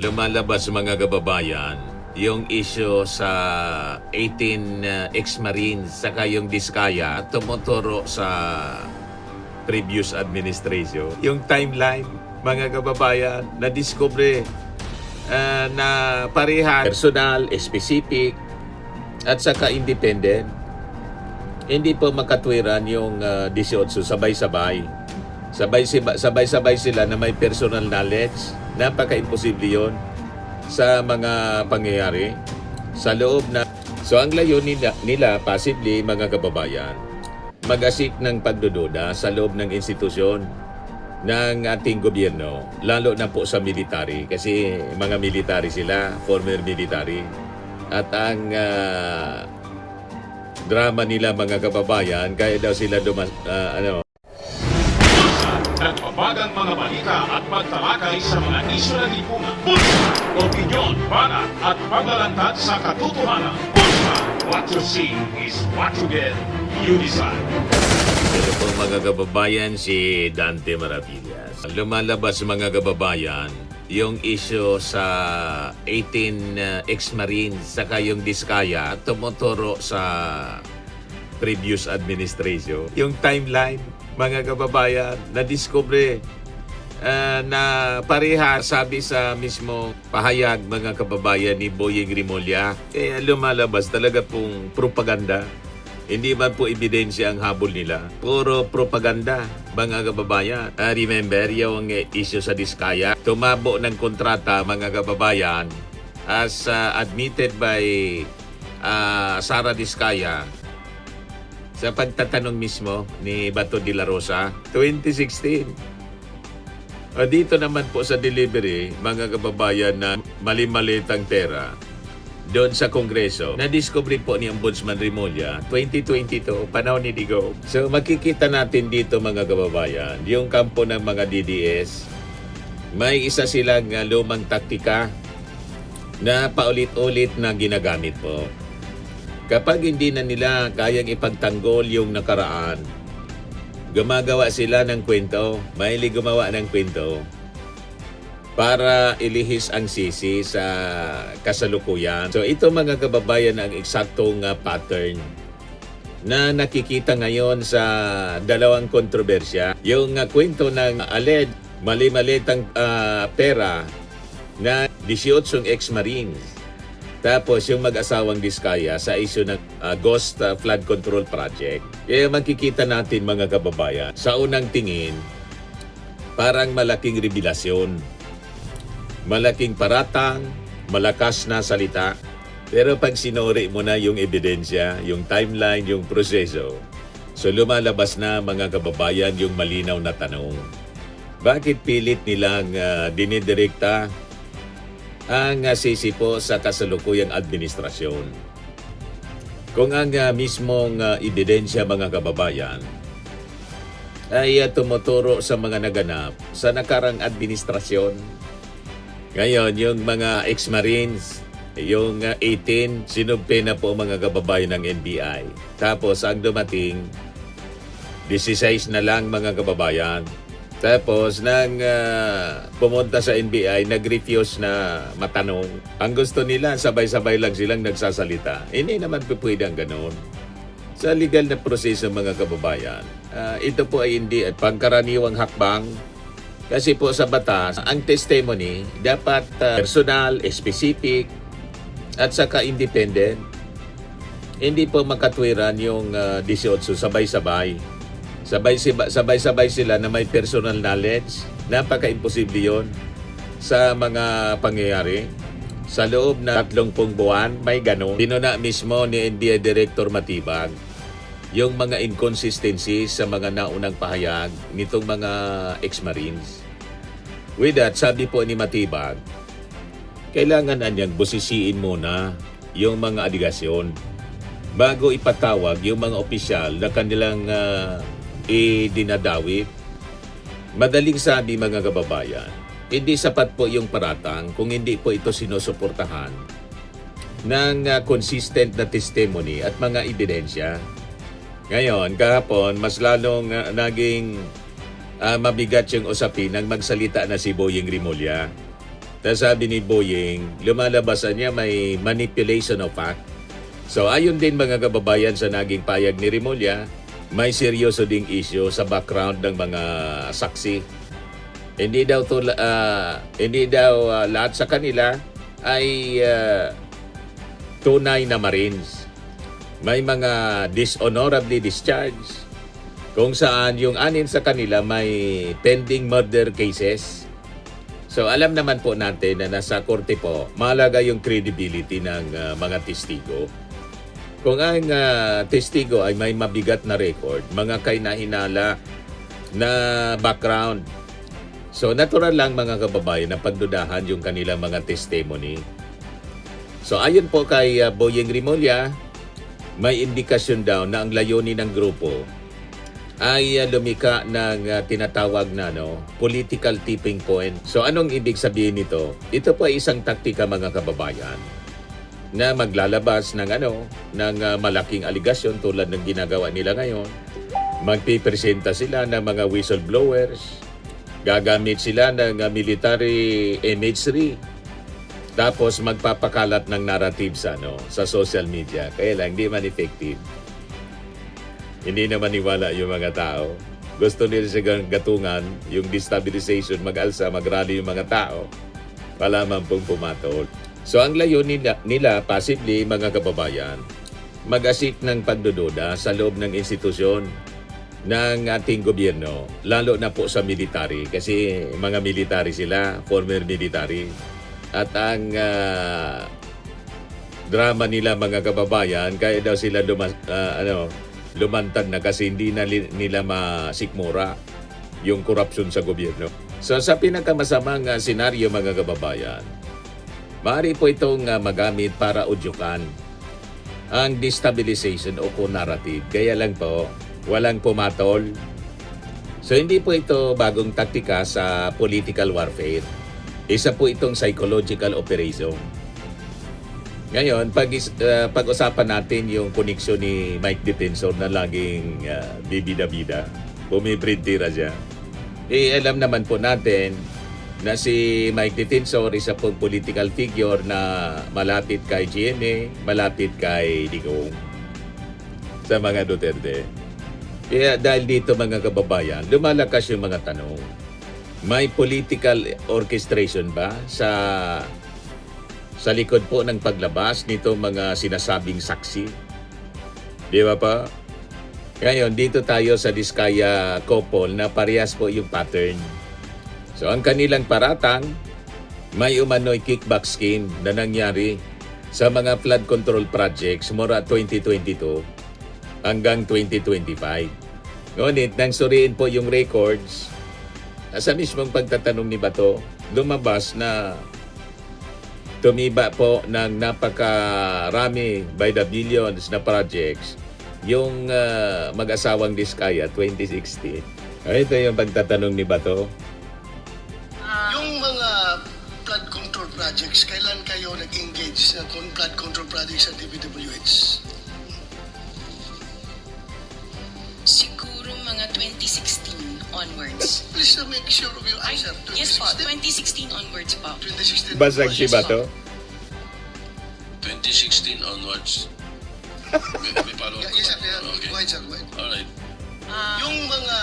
Lumalabas mga kababayan, yung issue sa 18 ex-marines saka yung Diskaya tumuturo sa previous administration. Yung timeline, mga kababayan, na-discover na pareha personal, specific, at saka independent. Hindi po makatwiran yung 18 sabay-sabay. Sabay-sabay sila na may personal knowledge. Napaka-imposible yun sa mga pangyayari sa loob na... So ang layunin nila possibly mga kababayan, mag-asik ng pagdududa sa loob ng institusyon ng ating gobyerno, lalo na po sa military kasi mga military sila, former military. At ang drama nila mga kababayan, kaya daw sila Nagpapagang mga balita at pagtalakay sa mga isyu ng lipunan. Bulsa! Opinyon, banat at paglalantad sa katotohanan. Bulsa! What you see is what you get. You decide. Ito po mga kababayan, si Dante Maravillas. Lumalabas mga kababayan, yung issue sa 18 ex-marines saka yung Diskaya tumuturo sa previous administration. Yung timeline, mga kababayan, na-discover na pareha sabi sa mismo pahayag mga kababayan ni Boyeng Rimulya. Kaya lumalabas talaga pong propaganda. Hindi man po ebidensya ang habol nila. Puro propaganda, mga kababayan. Remember, yung issue sa Diskaya, tumabo ng kontrata, mga kababayan, as admitted by Sara Diskaya, sa pagtatanong mismo ni Bato de la Rosa, 2016. Dito naman po sa delivery, mga kababayan, na mali-malitang pera doon sa Kongreso. Na-discover po ni Ombudsman Rimulya, 2022, panahon ni Digong. So makikita natin dito mga kababayan, yung kampo ng mga DDS, may isa silang lumang taktika na paulit-ulit na ginagamit po. Kapag hindi na nila kayang ipagtanggol yung nakaraan, gumagawa sila ng kwento, mahilig gumawa ng kwento para ilihis ang sisi sa kasalukuyan. So ito mga kababayan ang eksaktong pattern na nakikita ngayon sa dalawang kontrobersya. Yung kwento ng alleged mali-malitang pera na 18 ex-marines. Tapos yung mag-asawang Diskaya sa issue ng Ghost Flood Control Project. Kaya makikita natin mga kababayan, sa unang tingin, parang malaking revelasyon. Malaking paratang, malakas na salita. Pero pag sinuri mo na yung ebidensya, yung timeline, yung proseso, so lumalabas na mga kababayan yung malinaw na tanong. Bakit pilit nilang dinidirekta ang sisi po sa kasalukuyang administrasyon? Kung ang mismong ebidensya mga kababayan ay tumuturo sa mga naganap sa nakarang administrasyon, ngayon yung mga ex-marines, yung 18, sinugpe na po mga kababayan ng NBI. Tapos ang dumating, 16 na lang mga kababayan. Tapos, nang pumunta sa NBI, nag-refuse na matanong. Ang gusto nila, sabay-sabay lang silang nagsasalita. Hindi naman po pwede ang ganun. Sa legal na proseso, mga kababayan, ito po ay hindi at pangkaraniwang hakbang. Kasi po sa batas, ang testimony dapat personal, specific, at saka independent. Hindi po makatwiran yung 18 sabay-sabay. Sabay-sabay sila na may personal knowledge. Napaka-imposible yun sa mga pangyayari. Sa loob na 30 buwan, may ganun. Tinuna mismo ni NBI Director Matibag yung mga inconsistencies sa mga naunang pahayag nitong mga ex-marines. With that, sabi po ni Matibag, kailangan anyang busisiin muna yung mga aligasyon bago ipatawag yung mga opisyal na kanilang dinadawit. Madaling sabi mga kababayan, hindi sapat po yung paratang kung hindi po ito sinusuportahan ng consistent na testimony at mga ebidensya. Ngayon, kahapon, mas lalong naging mabigat yung usapin nang magsalita na si Boyeng Rimulya. Nasabi ni Boying, lumalabasan niya may manipulation of fact. So ayon din mga kababayan sa naging payag ni Remulla, may seryoso ding issue sa background ng mga saksi. Hindi daw lahat sa kanila ay tunay na Marines. May mga dishonorably discharged kung saan yung anin sa kanila may pending murder cases. So alam naman po natin na nasa korte po, mahalaga yung credibility ng mga testigo. Kung ang testigo ay may mabigat na record, mga kainahinala na background, so natural lang mga kababayan na pagdudahan yung kanilang mga testimony. So ayon po kay Boying Remulla, may indikasyon daw na ang layunin ng grupo ay lumika ng tinatawag na political tipping point. So anong ibig sabihin nito? Ito po ay isang taktika mga kababayan na maglalabas ng ng malaking aligasyon tulad ng ginagawa nila ngayon. Magpipresenta sila ng mga whistleblowers, gagamit sila ng military imagery, tapos magpapakalat ng narrative sa social media. Kaya lang hindi man effective. Hindi na maniwala yung mga tao. Gusto nila silang gatungan, yung destabilization, mag-alsa, mag-rally yung mga tao. Wala man pong pumatol. So ang layunin nila, possibly mga kababayan, mag-asik ng pagdududa sa loob ng institusyon ng ating gobyerno, lalo na po sa military, kasi mga military sila, former military. At ang drama nila mga kababayan, kaya daw sila lumantad na kasi hindi na nila masikmura yung korupsyon sa gobyerno. So sa pinakamasamang senaryo mga kababayan, maaari po itong magamit para udyukan ang destabilization o narrative. Kaya lang po, walang pumatol. So hindi po ito bagong taktika sa political warfare. Isa po itong psychological operation. Ngayon, pag-usapan natin yung koneksyon ni Mike Defensor na laging bibida-bida, pumiprintira siya. Alam naman po natin na si Mike Defensor isa pong political figure na malapit kay GMA, malapit kay Digong sa mga Duterte. Kaya dahil dito mga kababayan, lumalakas yung mga tanong. May political orchestration ba sa likod po ng paglabas nito mga sinasabing saksi? Di ba pa? Ngayon, dito tayo sa Diskaya couple na parehas po yung pattern. So, ang kanilang paratang, may umano'y kickback scheme na nangyari sa mga flood control projects mula 2022 hanggang 2025. Ngunit, nang suriin po yung records, sa mismong pagtatanong ni Bato, lumabas na tumiba po ng napakarami by the billions na projects yung mag-asawang Diskaya 2016. Ito yung pagtatanong ni Bato. Yung mga flood control projects, kailan kayo nag-engage sa flood control projects sa DPWH? Siguro mga 2016 onwards. Please make sure of your answer. Yes po, 2016 onwards po. 2016. Basag si Bato. 2016 onwards. May follow-up Yes, sir. pa. Okay. Go ahead, sir. Go ahead. Alright. Yung mga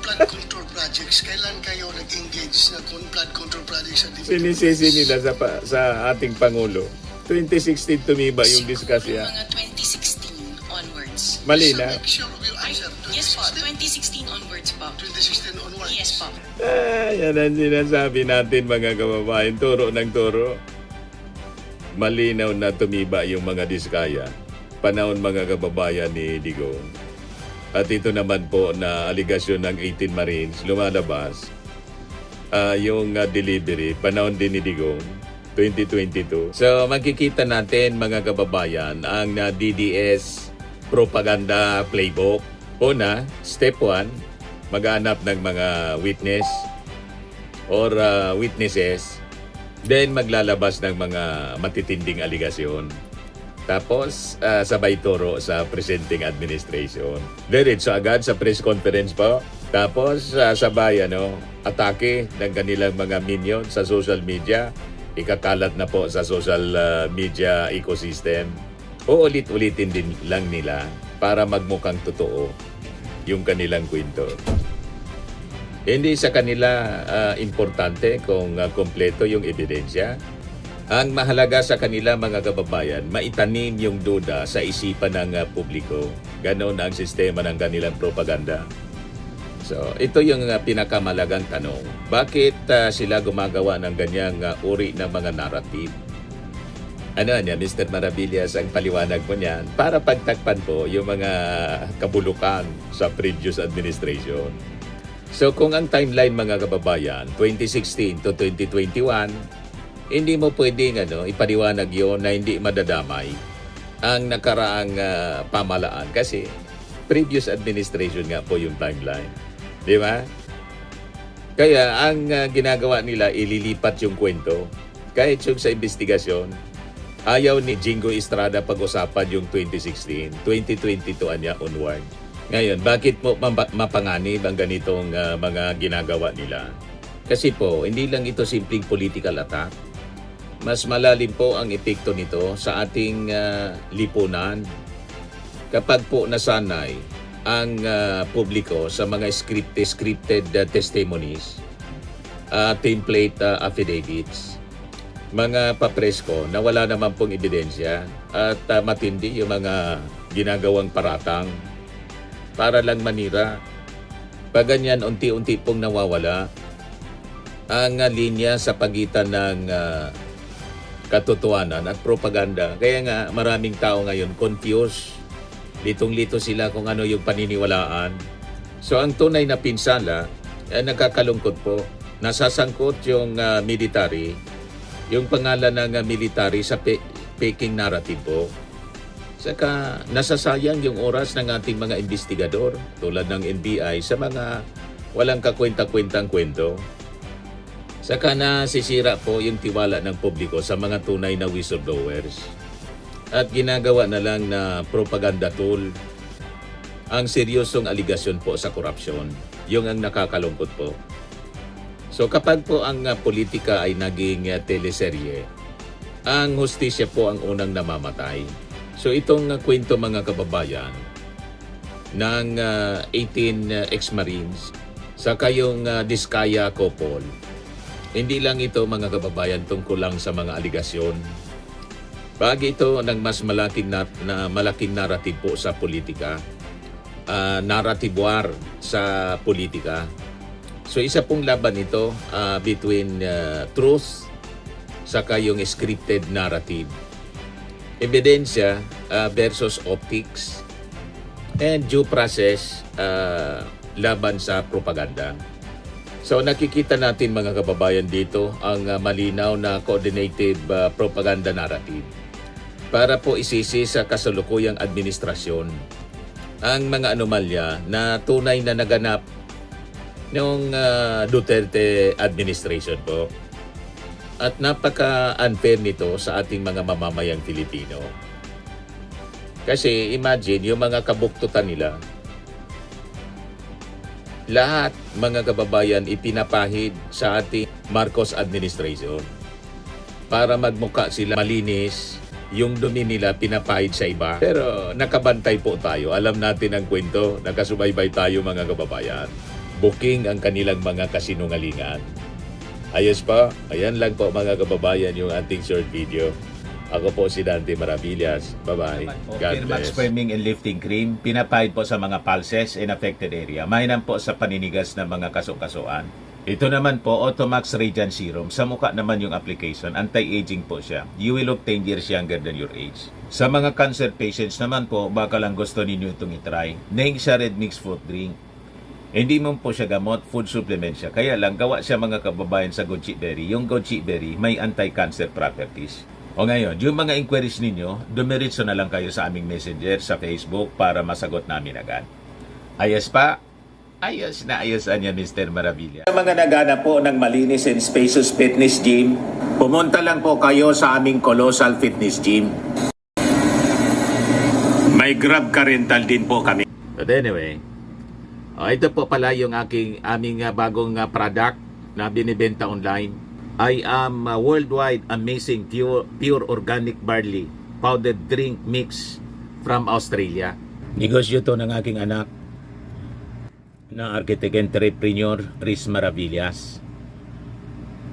flood control projects, kailan kayo nag-engage sa flood control projects sa DPWH? Sinisisi nila sa ating Pangulo. 2016 tumiba yung diskasya. Mga 2016 onwards. Mali Please na. make sure of your answer. Yes po, 2016 onwards po. 2016 onwards. Yes po. Yan ang sinasabi natin mga kababayan. Turo ng turo. Malinaw na tumiba yung mga diskaya. Panahon mga kababayan ni Digong. At ito naman po na aligasyon ng 18 Marines lumalabas. Yung delivery, panahon din ni Digong. 2022. So makikita natin mga kababayan ang DDS propaganda playbook. Una, step 1, maghanap ng mga witness or witnesses. Then maglalabas ng mga matitinding aligasyon. Tapos sabay turo sa presenting administration. Diretso agad sa press conference po. Tapos sabay atake ng kanilang mga minions sa social media. ikakalat na po sa social media ecosystem. Uulit-ulitin din lang nila para magmukhang totoo yung kanilang kwento. Hindi sa kanila importante kung kompleto yung ebidensya. Ang mahalaga sa kanila mga kababayan, maitanim yung duda sa isipan ng publiko. Ganon ang sistema ng kanilang propaganda. So, ito yung pinakamalagang tanong. Bakit sila gumagawa ng ganyang uri ng mga narrative? Ano niya, Mr. Maravillas, ang paliwanag mo niyan para pagtakpan po yung mga kabulukan sa previous administration. So, kung ang timeline mga kababayan, 2016 to 2021, hindi mo pwedeng ipaliwanag yon na hindi madadamay ang nakaraang pamalaan kasi previous administration nga po yung timeline. Di ba? Kaya ang ginagawa nila, ililipat yung kwento. Kahit yung sa investigasyon, ayaw ni Jingo Estrada pag-usapan yung 2016, 2022 anya onward. Ngayon, bakit mo mapanganib ang ganitong mga ginagawa nila? Kasi po, hindi lang ito simpleng political attack. Mas malalim po ang epekto nito sa ating lipunan. Kapag po nasanay ang publiko sa mga scripted testimonies, template affidavits, mga papresko na wala naman pong ebidensya at matindi yung mga ginagawang paratang para lang manira. Pag ganyan, unti-unti pong nawawala ang linya sa pagitan ng katotohanan at propaganda. Kaya nga maraming tao ngayon confused. Litong-lito sila kung ano yung paniniwalaan. So ang tunay na pinsala, nakakalungkot po, nasasangkot yung military, yung pangalan ng military sa faking narrative po. Saka nasasayang yung oras ng ating mga investigador tulad ng NBI sa mga walang kakwenta-kwentang kwento. Saka nasisira po yung tiwala ng publiko sa mga tunay na whistleblowers. At ginagawa na lang na propaganda tool ang seryosong aligasyon po sa korupsyon. Yung ang nakakalungkot po. So kapag po ang politika ay naging teleserye, ang hustisya po ang unang namamatay. So itong kwento mga kababayan ng 18 ex-Marines saka yung Diskaya couple, hindi lang ito mga kababayan tungkol lang sa mga aligasyon. Bagay ito ng mas malaking narrative po sa politika. Narrative war sa politika. So isa pong laban ito between truth saka yung scripted narrative. Ebidensya versus optics and due process laban sa propaganda. So nakikita natin mga kababayan dito ang malinaw na coordinated propaganda narrative para po isisi sa kasalukuyang administrasyon ang mga anomalya na tunay na naganap noong Duterte administration po. At napaka-unfair nito sa ating mga mamamayang Pilipino. Kasi imagine yung mga kabuktutan nila, lahat mga kababayan ipinapahid sa ating Marcos administration para magmukha sila malinis, yung dumi nila pinapahid sa iba. Pero nakabantay po tayo, alam natin ang kwento, nakasubaybay tayo mga kababayan. Booking ang kanilang mga kasinungalingan. Ayos pa, ayan lang po mga kababayan yung ating short video. Ako po si Dante Maravillas. Bye-bye. God bless. Firming and lifting cream, pinapahid po sa mga pulses in affected area. Mainam po sa paninigas ng mga kasukasuan. Ito naman po, Automax Radiant Serum. Sa mukha naman yung application, anti-aging po siya. You will look 10 years younger than your age. Sa mga cancer patients naman po, baka lang gusto ninyo itong itry. Naing siya red mixed fruit drink. Hindi mo po siya gamot, food supplement siya. Kaya lang, gawa siya mga kababayan sa goji berry. Yung goji berry, may anti-cancer properties. O ngayon, yung mga inquiries ninyo, dumiritso na lang kayo sa aming messenger sa Facebook para masagot namin agad. Ayos pa? Ayos na ayos niya, Mr. Maravilla. Sa mga naghanap po ng malinis and spacious fitness gym, pumunta lang po kayo sa aming Colossal Fitness Gym. May Grab car rental din po kami. But anyway, ito po pala yung aming bagong product na binibenta online. I am worldwide amazing pure organic barley powdered drink mix from Australia. Negosyo to ng aking anak na architect entrepreneur Riz Maravillas.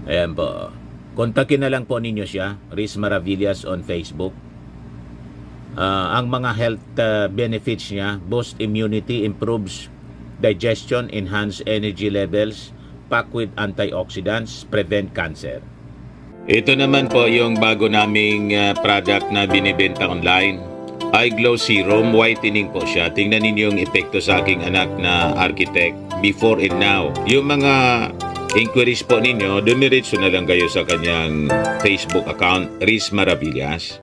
Ayan po. Kontakin na lang po ninyo siya, Riz Maravillas on Facebook. Ang mga health benefits niya, boost immunity, improves digestion, enhance energy levels, packed with antioxidants, prevent cancer. Ito naman po yung bago naming product na binibenta online. Eye Glow Serum, whitening po siya. Tingnan ninyo yung epekto sa aking anak na architect before and now. Yung mga inquiries po ninyo, dumiretso na lang kayo sa kanyang Facebook account, Riz Maravillas.